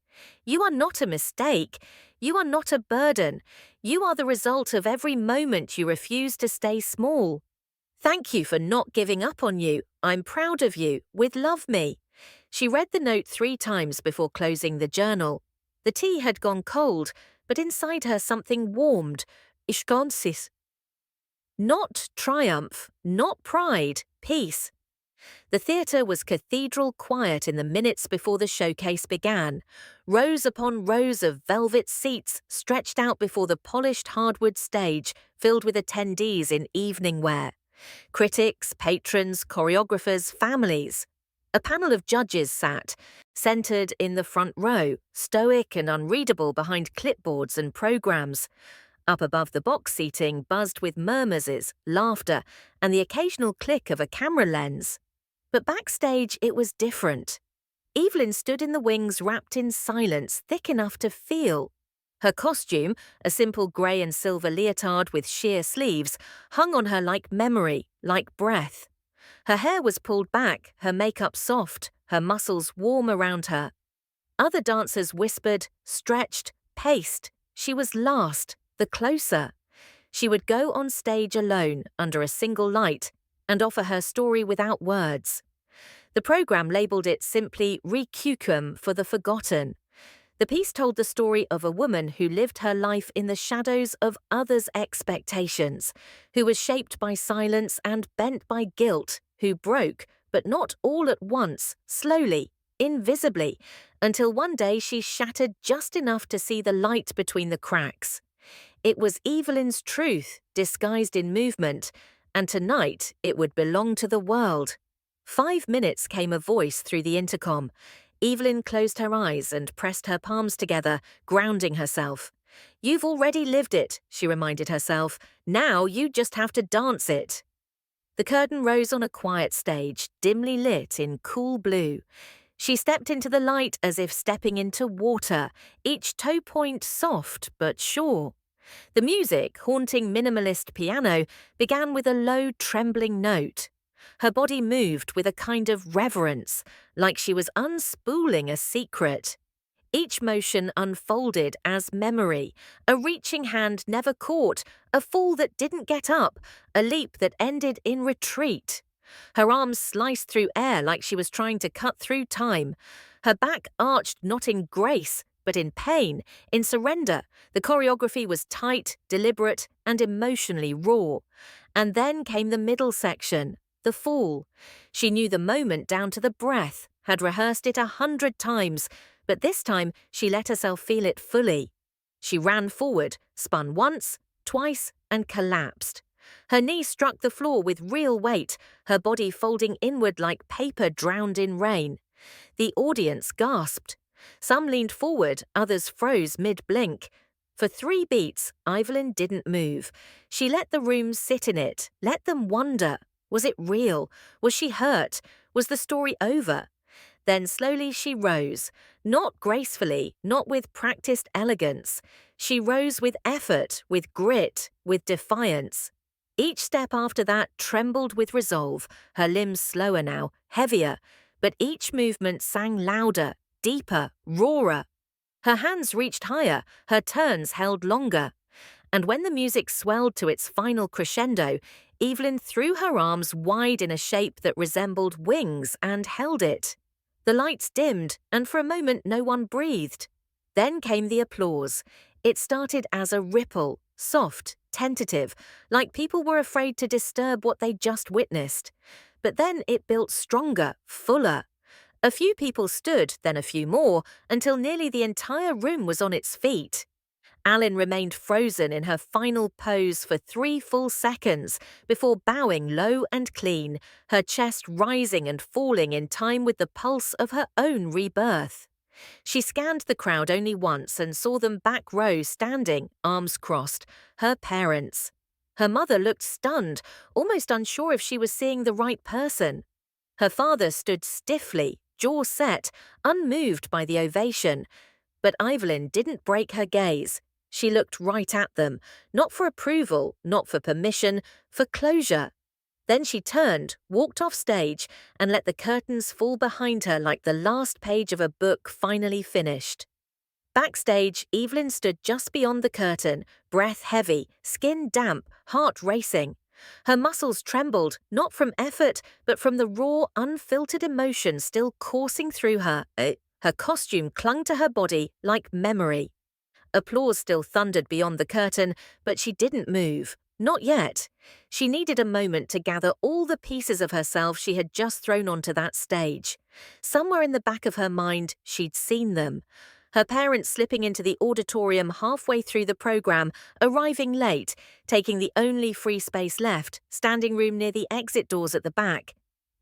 You are not a mistake. You are not a burden. You are the result of every moment you refuse to stay small. Thank you for not giving up on you. I'm proud of you. With love me." She read the note 3 times before closing the journal. The tea had gone cold, but inside her something warmed. Ishkonsis. Not triumph, not pride, peace. The theatre was cathedral quiet in the minutes before the showcase began. Rows upon rows of velvet seats stretched out before the polished hardwood stage, filled with attendees in evening wear. Critics, patrons, choreographers, families. A panel of judges sat, centered in the front row, stoic and unreadable behind clipboards and programs. Up above the box seating buzzed with murmurs, laughter, and the occasional click of a camera lens. But backstage it was different. Evelyn stood in the wings wrapped in silence thick enough to feel. Her costume, a simple grey and silver leotard with sheer sleeves, hung on her like memory, like breath. Her hair was pulled back, her makeup soft, her muscles warm around her. Other dancers whispered, stretched, paced. She was last, the closer. She would go on stage alone, under a single light, and offer her story without words. The program labelled it simply Requiem for the Forgotten. The piece told the story of a woman who lived her life in the shadows of others' expectations, who was shaped by silence and bent by guilt, who broke, but not all at once, slowly, invisibly, until one day she shattered just enough to see the light between the cracks. It was Evelyn's truth, disguised in movement, and tonight it would belong to the world. 5 minutes came a voice through the intercom. Evelyn closed her eyes and pressed her palms together, grounding herself. You've already lived it, she reminded herself. Now you just have to dance it. The curtain rose on a quiet stage, dimly lit in cool blue. She stepped into the light as if stepping into water, each toe point soft but sure. The music, haunting minimalist piano, began with a low, trembling note. Her body moved with a kind of reverence, like she was unspooling a secret. Each motion unfolded as memory, a reaching hand never caught, a fall that didn't get up, a leap that ended in retreat. Her arms sliced through air like she was trying to cut through time. Her back arched not in grace, but in pain, in surrender. The choreography was tight, deliberate, and emotionally raw. And then came the middle section. The fall. She knew the moment down to the breath, had rehearsed it 100 times, but this time she let herself feel it fully. She ran forward, spun once, twice, and collapsed. Her knee struck the floor with real weight, her body folding inward like paper drowned in rain. The audience gasped. Some leaned forward, others froze mid-blink. For 3 beats, Evelyn didn't move. She let the room sit in it, let them wonder. Was it real? Was she hurt? Was the story over? Then slowly she rose, not gracefully, not with practiced elegance. She rose with effort, with grit, with defiance. Each step after that trembled with resolve, her limbs slower now, heavier, but each movement sang louder, deeper, rawer. Her hands reached higher, her turns held longer. And when the music swelled to its final crescendo, Evelyn threw her arms wide in a shape that resembled wings and held it. The lights dimmed, and for a moment no one breathed. Then came the applause. It started as a ripple, soft, tentative, like people were afraid to disturb what they'd just witnessed. But then it built stronger, fuller. A few people stood, then a few more, until nearly the entire room was on its feet. Alan remained frozen in her final pose for 3 full seconds before bowing low and clean, her chest rising and falling in time with the pulse of her own rebirth. She scanned the crowd only once and saw them back row standing, arms crossed, her parents. Her mother looked stunned, almost unsure if she was seeing the right person. Her father stood stiffly, jaw set, unmoved by the ovation. But Evelyn didn't break her gaze. She looked right at them, not for approval, not for permission, for closure. Then she turned, walked off stage, and let the curtains fall behind her like the last page of a book finally finished. Backstage, Evelyn stood just beyond the curtain, breath heavy, skin damp, heart racing. Her muscles trembled, not from effort, but from the raw, unfiltered emotion still coursing through her. Her costume clung to her body like memory. Applause still thundered beyond the curtain, but she didn't move. Not yet. She needed a moment to gather all the pieces of herself she had just thrown onto that stage. Somewhere in the back of her mind, she'd seen them. Her parents slipping into the auditorium halfway through the program, arriving late, taking the only free space left, standing room near the exit doors at the back.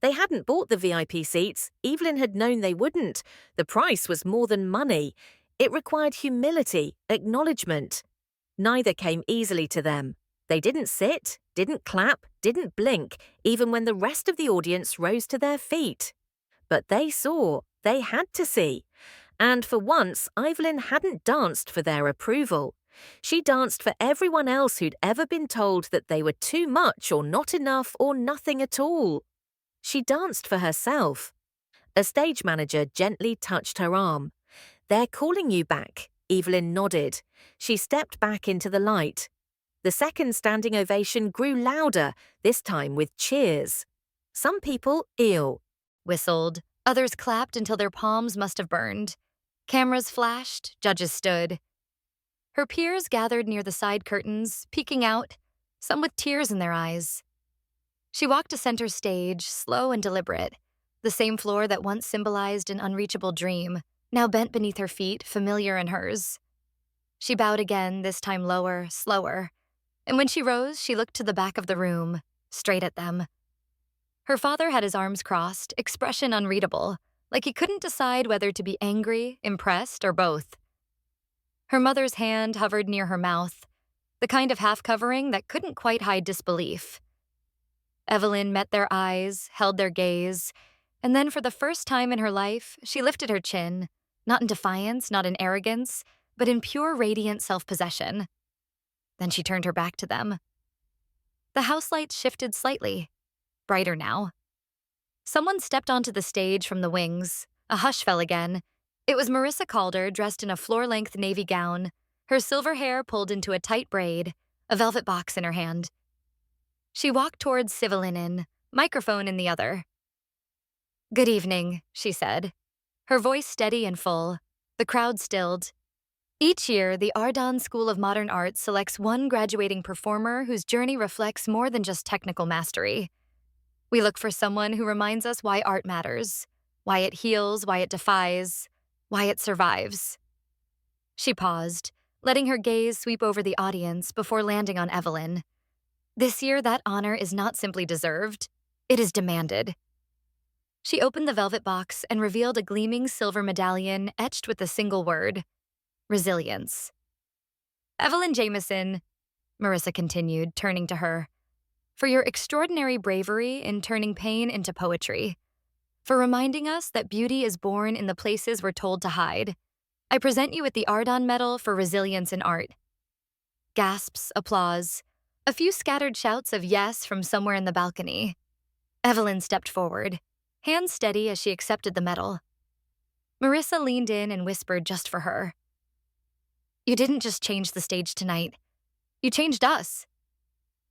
They hadn't bought the VIP seats. Evelyn had known they wouldn't. The price was more than money. It required humility, acknowledgement. Neither came easily to them. They didn't sit, didn't clap, didn't blink, even when the rest of the audience rose to their feet. But they saw. They had to see. And for once, Evelyn hadn't danced for their approval. She danced for everyone else who'd ever been told that they were too much or not enough or nothing at all. She danced for herself. A stage manager gently touched her arm. "They're calling you back," Evelyn nodded. She stepped back into the light. The second standing ovation grew louder, this time with cheers. Some people, ew, Whistled. Others clapped until their palms must have burned. Cameras flashed, judges stood. Her peers gathered near the side curtains, peeking out, some with tears in their eyes. She walked to center stage, slow and deliberate, the same floor that once symbolized an unreachable dream, now bent beneath her feet, familiar in hers. She bowed again, this time lower, slower, and when she rose, she looked to the back of the room, straight at them. Her father had his arms crossed, expression unreadable, like he couldn't decide whether to be angry, impressed, or both. Her mother's hand hovered near her mouth, the kind of half-covering that couldn't quite hide disbelief. Evelyn met their eyes, held their gaze, and then for the first time in her life, she lifted her chin, not in defiance, not in arrogance, but in pure radiant self-possession. Then she turned her back to them. The house lights shifted slightly, brighter now. Someone stepped onto the stage from the wings. A hush fell again. It was Marissa Calder, dressed in a floor-length navy gown, her silver hair pulled into a tight braid, a velvet box in her hand. She walked towards Civilinin, microphone in the other. "Good evening," she said, her voice steady and full. The crowd stilled. Each year, the Ardahan School of Modern Art selects one graduating performer whose journey reflects more than just technical mastery. We look for someone who reminds us why art matters, why it heals, why it defies, why it survives. She paused, letting her gaze sweep over the audience before landing on Evelyn. This year, that honor is not simply deserved, it is demanded. She opened the velvet box and revealed a gleaming silver medallion etched with a single word: resilience. "Evelyn Jameson," Marissa continued, turning to her, "for your extraordinary bravery in turning pain into poetry, for reminding us that beauty is born in the places we're told to hide, I present you with the Ardahan Medal for Resilience in Art." Gasps, applause, a few scattered shouts of yes from somewhere in the balcony. Evelyn stepped forward, hands steady as she accepted the medal. Marissa leaned in and whispered just for her, "You didn't just change the stage tonight. You changed us."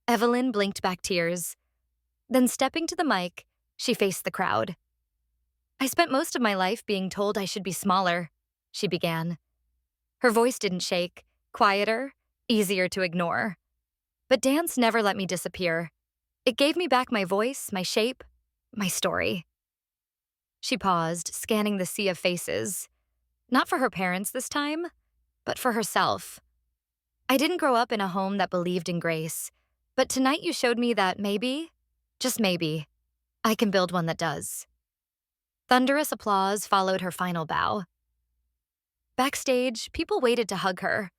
Evelyn blinked back tears. Then stepping to the mic, she faced the crowd. "I spent most of my life being told I should be smaller," she began. Her voice didn't shake, quieter, easier to ignore. "But dance never let me disappear. It gave me back my voice, my shape, my story." She paused, scanning the sea of faces. Not for her parents this time, but for herself. "I didn't grow up in a home that believed in grace, but tonight you showed me that maybe, just maybe, I can build one that does." Thunderous applause followed her final bow. Backstage, people waited to hug her.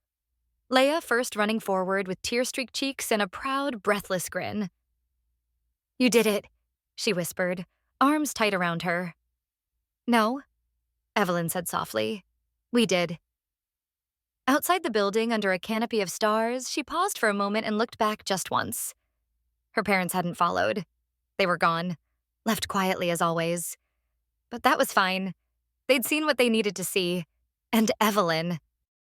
Leia first running forward with tear-streaked cheeks and a proud, breathless grin. "You did it," she whispered, arms tight around her. "No," Evelyn said softly. "We did." Outside the building, under a canopy of stars, she paused for a moment and looked back just once. Her parents hadn't followed. They were gone, left quietly as always. But that was fine. They'd seen what they needed to see. And Evelyn,